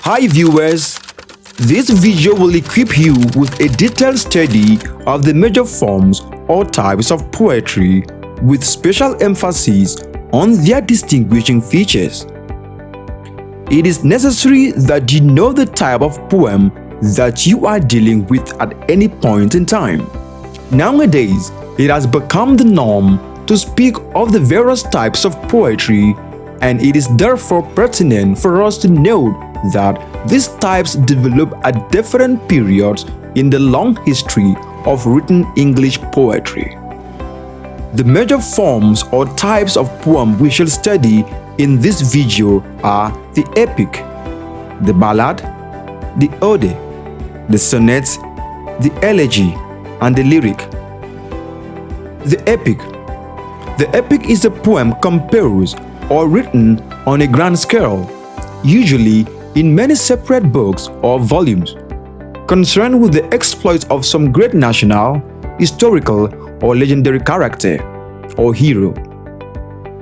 Hi viewers, this video will equip you with a detailed study of the major forms or types of poetry with special emphasis on their distinguishing features. It is necessary that you know the type of poem that you are dealing with at any point in time. Nowadays, it has become the norm to speak of the various types of poetry, and it is therefore pertinent for us to note that these types develop at different periods in the long history of written English poetry. The major forms or types of poem we shall study in this video are the epic, the ballad, the ode, the sonnet, the elegy, and the lyric. The epic. The epic is a poem composed or written on a grand scale, usually in many separate books or volumes, concerned with the exploits of some great national, historical, or legendary character or hero.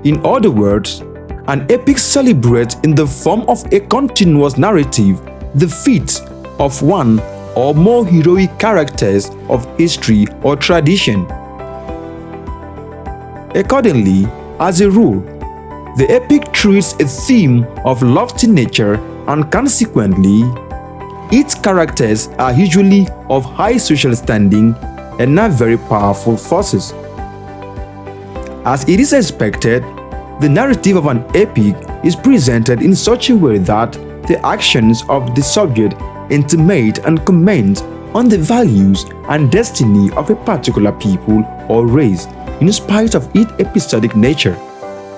In other words, an epic celebrates in the form of a continuous narrative the feats of one or more heroic characters of history or tradition. Accordingly, as a rule, the epic treats a theme of lofty nature, and consequently, its characters are usually of high social standing and are very powerful forces. As it is expected, the narrative of an epic is presented in such a way that the actions of the subject intimate and comment on the values and destiny of a particular people or race, in spite of its episodic nature.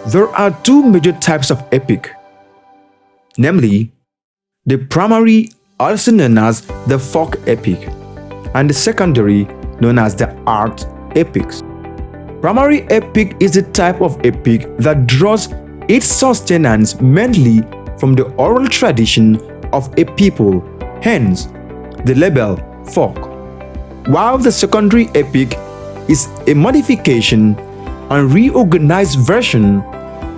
There are two major types of epic, namely, the primary, also known as the folk epic, and the secondary, known as the art epics. Primary epic is a type of epic that draws its sustenance mainly from the oral tradition of a people, hence the label folk, while the secondary epic is a modification and reorganized version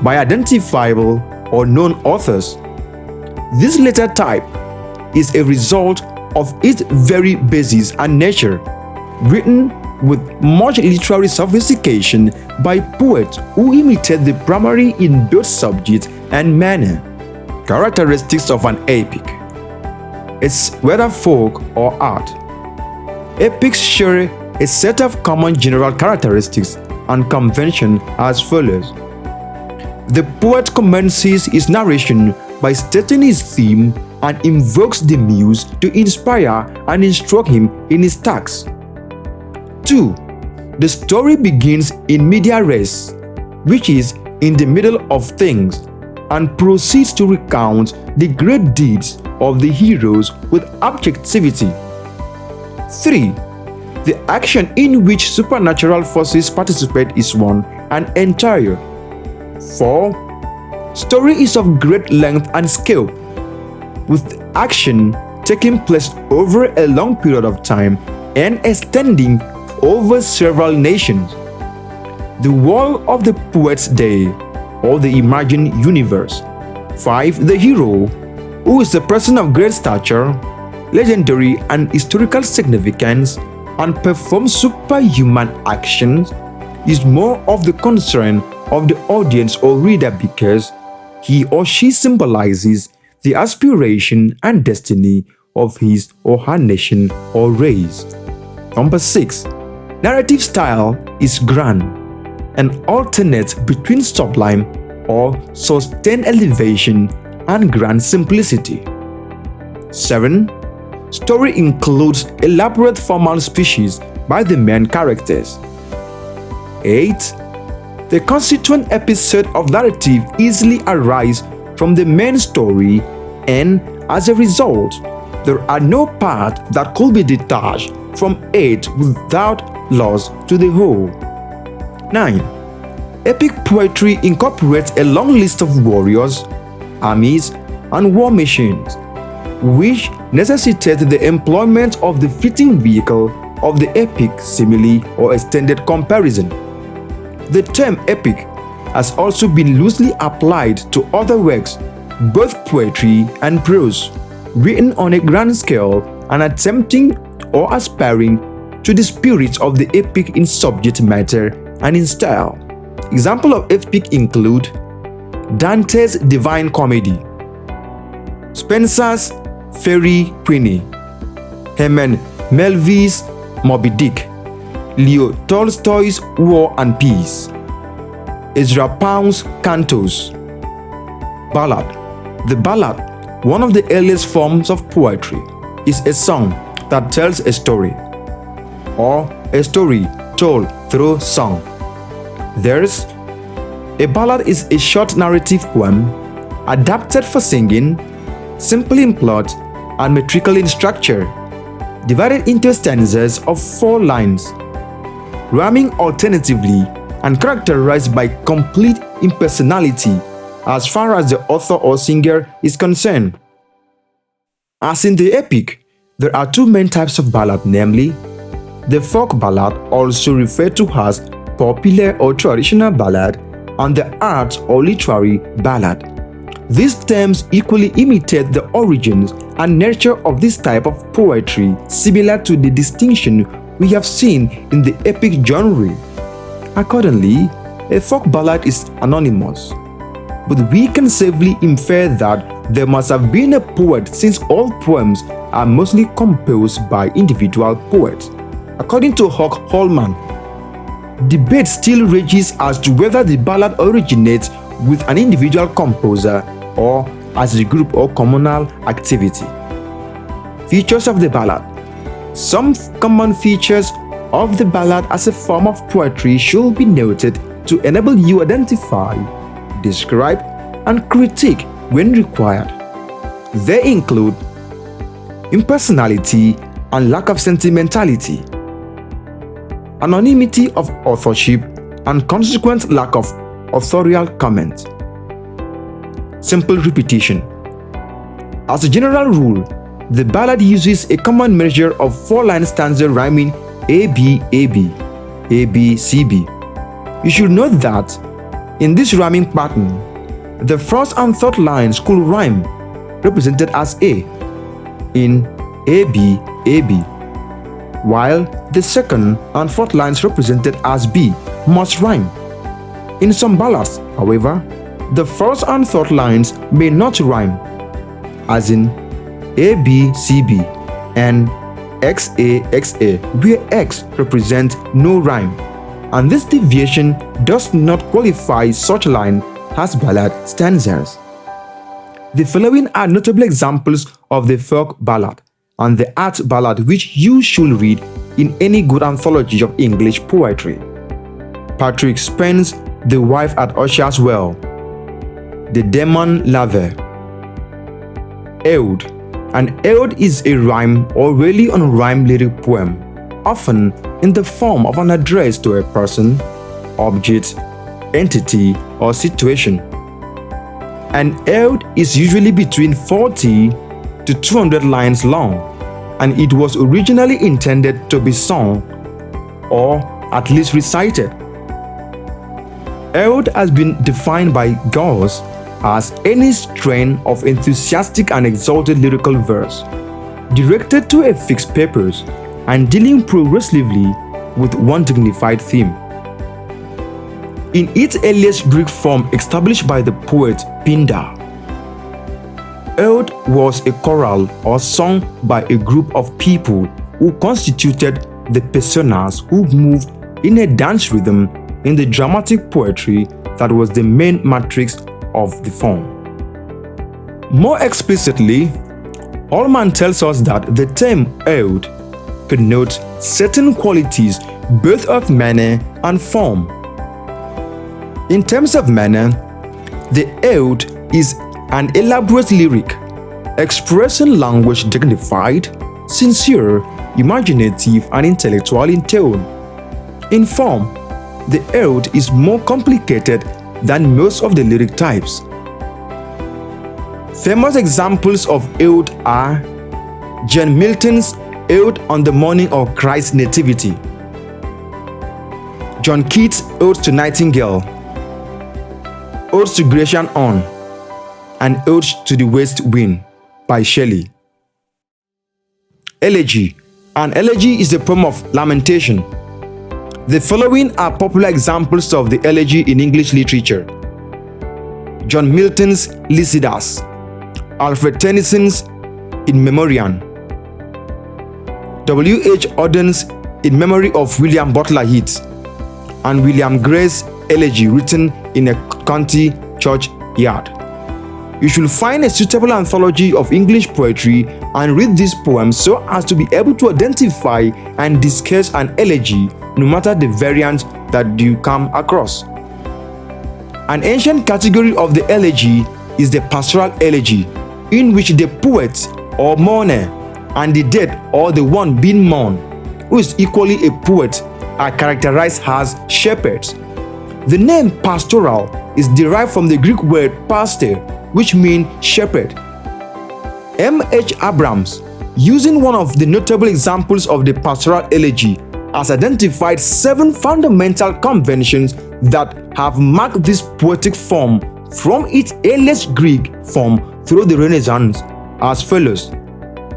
by identifiable or known authors. This latter type is a result of its very basis and nature, written with much literary sophistication by poets who imitate the primary in both subject and manner. Characteristics of an epic. It's whether folk or art. Epics share a set of common general characteristics and convention as follows. The poet commences his narration by stating his theme and invokes the muse to inspire and instruct him in his task. 2. The story begins in media res, which is in the middle of things, and proceeds to recount the great deeds of the heroes with objectivity. 3. The action in which supernatural forces participate is one and entire. 4. Story is of great length and scope, with action taking place over a long period of time and extending over several nations. The world of the poet's day, or the imagined universe. 5. The hero, who is a person of great stature, legendary and historical significance, and performs superhuman actions, is more of the concern of the audience or reader because he or she symbolizes the aspiration and destiny of his or her nation or race. Number 6. Narrative style is grand and alternates between sublime or sustained elevation and grand simplicity. 7. Story includes elaborate formal speeches by the main characters. 8. The constituent episode of narrative easily arise from the main story, and as a result, there are no parts that could be detached from it without loss to the whole. 9. Epic poetry incorporates a long list of warriors, armies, and war machines, which necessitate the employment of the fitting vehicle of the epic simile or extended comparison. The term epic has also been loosely applied to other works, both poetry and prose. written on a grand scale and attempting or aspiring to the spirit of the epic in subject matter and in style. Examples of epic include Dante's Divine Comedy, Spenser's Faerie Queene, Herman Melville's Moby Dick, Leo Tolstoy's War and Peace, Ezra Pound's Cantos. Ballad. The ballad, one of the earliest forms of poetry, is a song that tells a story, or a story told through song. There's a ballad is a short narrative poem adapted for singing, simple in plot and metrical in structure, divided into stanzas of 4 lines, rhyming alternatively and characterized by complete impersonality as far as the author or singer is concerned. As in the epic, there are 2 main types of ballad, namely the folk ballad, also referred to as popular or traditional ballad, and the art or literary ballad. These terms equally imitate the origins and nature of this type of poetry, similar to the distinction we have seen in the epic genre. Accordingly, a folk ballad is anonymous, but we can safely infer that there must have been a poet, since all poems are mostly composed by individual poets. According to Huck Holman, debate still rages as to whether the ballad originates with an individual composer or as a group or communal activity. Features of the ballad. Some common features of the ballad as a form of poetry should be noted to enable you to identify, describe, and critique when required. They include impersonality and lack of sentimentality, anonymity of authorship and consequent lack of authorial comment, simple repetition. As a general rule, the ballad uses a common measure of 4-line stanza rhyming AB, AB, AB, CB. You should note that in this rhyming pattern, the first and third lines could rhyme, represented as A, in AB, AB, while the second and fourth lines represented as B must rhyme. In some ballads, however, the first and third lines may not rhyme, as in ABCB and XAXA, where X represents no rhyme, and this deviation does not qualify such line as ballad stanzas. The following are notable examples of the folk ballad and the art ballad which you should read in any good anthology of English poetry. Patrick Spence, The Wife at Usher's Well, The Demon Lover. Ode. An ode is a rhyme or really unrhymed lyric poem, often in the form of an address to a person, object, entity, or situation. An ode is usually between 40 to 200 lines long, and it was originally intended to be sung or at least recited. Ode has been defined by Gauss as any strain of enthusiastic and exalted lyrical verse, directed to a fixed purpose and dealing progressively with one dignified theme. In its earliest Greek form established by the poet Pindar, ode was a choral or song by a group of people who constituted the personas who moved in a dance rhythm in the dramatic poetry that was the main matrix of the form. More explicitly, Holman tells us that the term ode connotes certain qualities both of manner and form. In terms of manner, the ode is an elaborate lyric, expressing language dignified, sincere, imaginative, and intellectual in tone. In form, the ode is more complicated than most of the lyric types. Famous examples of ode are John Milton's Ode on the Morning of Christ's Nativity, John Keats' Ode to Nightingale, Odes to Grecian Urn, and Odes to the West Wind by Shelley. Elegy. An elegy is a poem of lamentation. The following are popular examples of the elegy in English literature: John Milton's Lycidas, Alfred Tennyson's In Memoriam, W.H. Auden's In Memory of William Butler Yeats, and William Gray's Elegy written in a county churchyard. You should find a suitable anthology of English poetry and read these poems so as to be able to identify and discuss an elegy no matter the variant that you come across. An ancient category of the elegy is the pastoral elegy, in which the poet or mourner and the dead or the one being mourned, who is equally a poet, are characterized as shepherds. The name pastoral is derived from the Greek word pastor, which means shepherd. M.H. Abrams, using one of the notable examples of the pastoral elegy, has identified 7 fundamental conventions that have marked this poetic form from its earliest Greek form through the Renaissance as follows: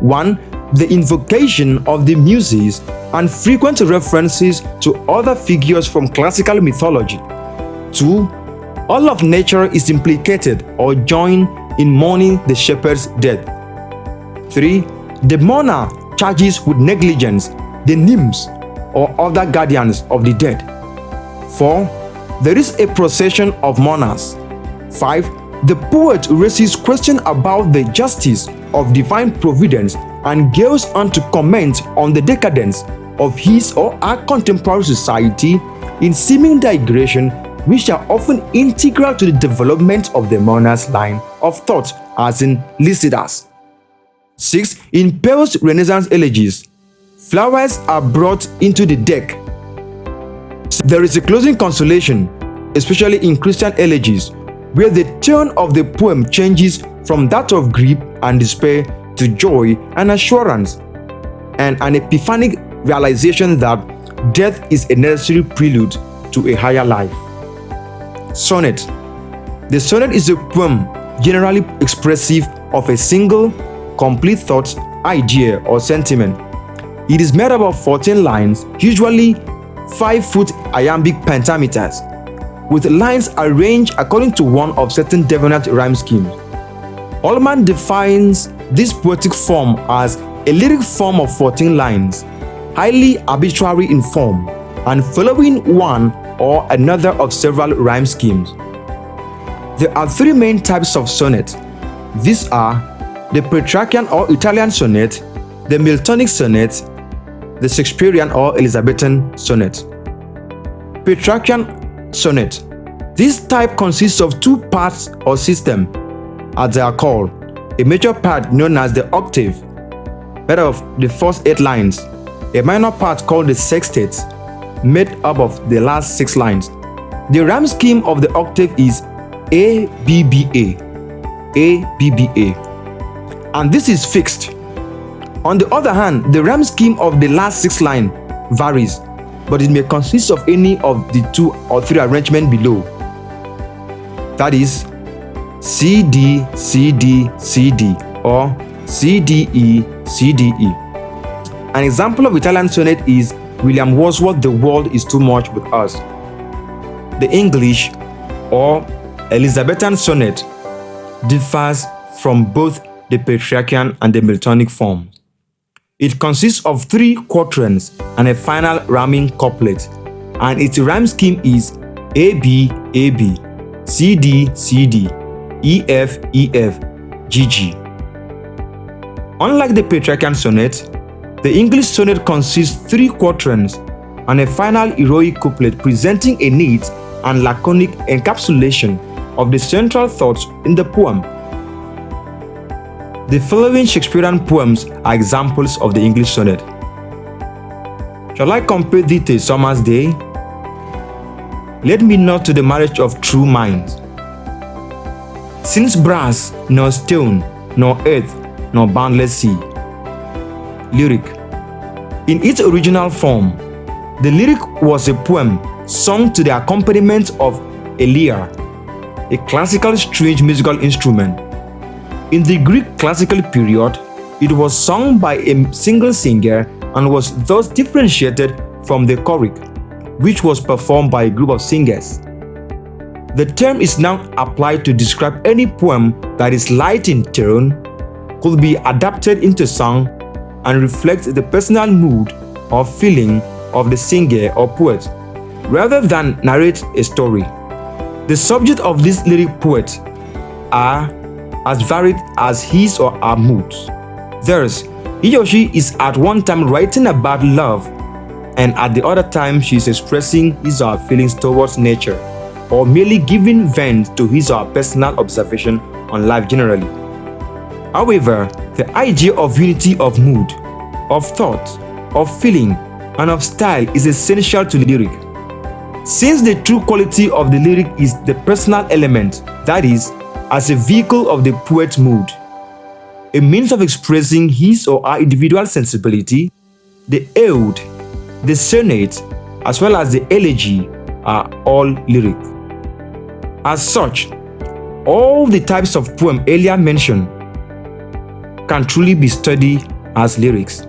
1. The invocation of the Muses and frequent references to other figures from classical mythology. 2. All of nature is implicated or joined in mourning the shepherd's death. 3. The mourner charges with negligence the nymphs or other guardians of the dead. 4. There is a procession of mourners. 5. The poet raises questions about the justice of divine providence and goes on to comment on the decadence of his or her contemporary society in seeming digression, which are often integral to the development of the mourner's line of thought, as in Lycidas. 6. In post-Renaissance elegies, flowers are brought into the deck. There is a closing consolation, especially in Christian elegies, where the tone of the poem changes from that of grief and despair to joy and assurance, and an epiphanic realization that death is a necessary prelude to a higher life. Sonnet. The sonnet is a poem generally expressive of a single, complete thought, idea, or sentiment. It is made up of 14 lines, usually 5-foot iambic pentameters, with lines arranged according to one of certain definite rhyme schemes. Ullmann defines this poetic form as a lyric form of 14 lines, highly arbitrary in form, and following one or another of several rhyme schemes. There are 3 main types of sonnet. These are the Petrarchian or Italian sonnet, the Miltonic sonnet, the Shakespearean or Elizabethan sonnet. Petrarchian sonnet. This type consists of 2 parts or system, as they are called. A major part known as the octave, made up of the first 8 lines. A minor part called the sextet, made up of the last 6 lines. The rhyme scheme of the octave is A-B-B-A, A-B-B-A, and this is fixed. On the other hand, the rhyme scheme of the last 6 lines varies, but it may consist of any of the 2 or 3 arrangements below. That is C-D, C-D, C-D, or C-D-E, C-D-E. An example of Italian sonnet is William Wordsworth's The World is Too Much with Us. The English or Elizabethan sonnet differs from both the Petrarchian and the Miltonic forms. It consists of 3 quatrains and a final rhyming couplet, and its rhyme scheme is A-B, A-B, C-D, C-D, E-F, E-F, G-G. Unlike the Petrarchian sonnet, the English sonnet consists 3 quatrains and a final heroic couplet presenting a neat and laconic encapsulation of the central thoughts in the poem. The following Shakespearean poems are examples of the English sonnet. Shall I compare thee to a summer's day? Led me not to the marriage of true minds. Since brass, nor stone, nor earth, nor boundless sea. Lyric. In its original form, the lyric was a poem sung to the accompaniment of a lyre, a classical stringed musical instrument. In the Greek classical period, It was sung by a single singer and was thus differentiated from the choric, which was performed by a group of singers. The term is now applied to describe any poem that is light in tone, could be adapted into song, and reflects the personal mood or feeling of the singer or poet, rather than narrate a story. The subject of these lyric poets are as varied as his or her moods. Thus, he or she is at one time writing about love, and at the other time she is expressing his or her feelings towards nature, or merely giving vent to his or her personal observation on life generally. However, the idea of unity of mood, of thought, of feeling, and of style is essential to the lyric. Since the true quality of the lyric is the personal element, that is, as a vehicle of the poet's mood, a means of expressing his or her individual sensibility, the ode, the sonnet, as well as the elegy are all lyric. As such, all the types of poem earlier mentioned can truly be studied as lyrics.